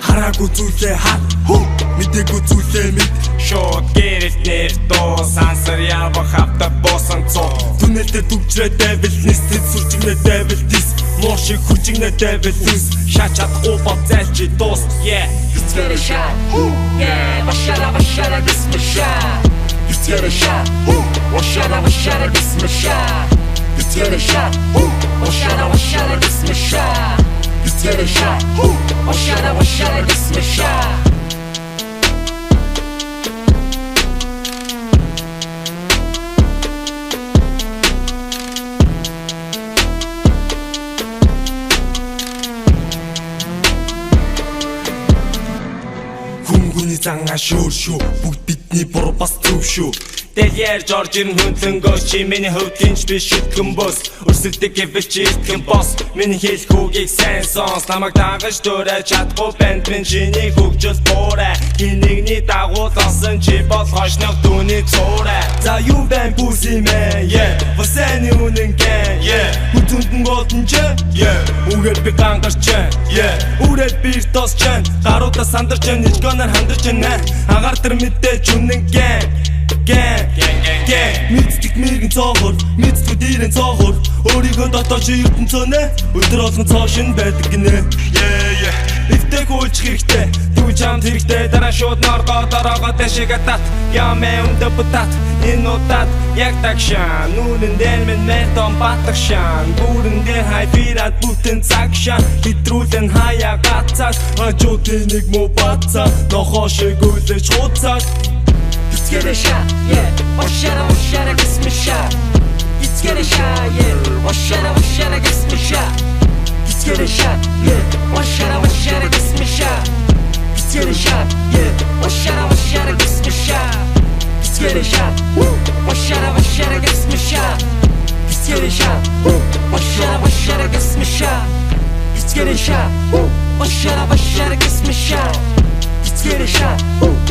Хараагүй зүйлээ хар мэдээгүй зүйлээ мэд шууд гэрэл нэр доо сансар явах хавта боосон цоо түнэлдэ дүгжрээ devil нисэд сүлжигнэ devil dis муу шиг хүчигнэ devil dis шаа чадахгүй бод зайлчи дуус yeah Let's get a shot yeah башара this my shot Let's get a shot башара this my shot Let's get a shot башара this my shot Let's get a shot башара this my shot Хүнгүний зангаа шүүр бүгд бидний буруу бас зөв шүү Дэльер Жоржийн хүндлэнгөөс чи миний хувьд гинж биш шитгэн бос Өрсөлдөг гэвч чи итгэн бос Миний хэлэх үгийг сайн сонс Намайг дагаж дөрөө чадахгүй банд минь чиний хөгжөл буурай Хинэгний дагуулсан чи бол хошног дүүний цуурай За юу байн бүс юм ээ yeah Васэний үнэн гэн yeah Хүзүндэн болтон ч yeah Үгээр би гангарч yeah Үрэл бир тосч Гаруудаа сандарч нэлгоноор хандарч Агаар тэр мэдээж үнэн гэн Мэддэг мэргэн цоохор мэддэг дээрэн цоохор Өөрийгөө дотоод чи ертөнцөөнэ өдөр болгон цоошин байдаг гинэ Эвтэй гүйлчих хэрэгтэй Түж хамт хэрэгтэй дараа шууд норгоо дороогоо дэшигээ тат Ямэ өндө бутат энэ удаад яг тагшаа Нүрэн дээр минь мэртон батах шаан Бүрэн дээр хайфират бүтэн цаг шаан Хитрүүлэн хаяа гацаас Хажуудын нэг муу бацаа Нохоо шиг үйлэж хуцаад Let's get a shot, yeah. Bashara, kiss me shot. Let's get a shot, yeah. Bashara, kiss me shot. Let's get a shot, yeah. Bashara, kiss me shot. Let's get a shot, yeah. Bashara, kiss me shot. Let's get a shot, Bashara, kiss me shot. Let's get a shot, Bashara, kiss me shot. Let's get a shot, Bashara, kiss me shot. Let's get a shot.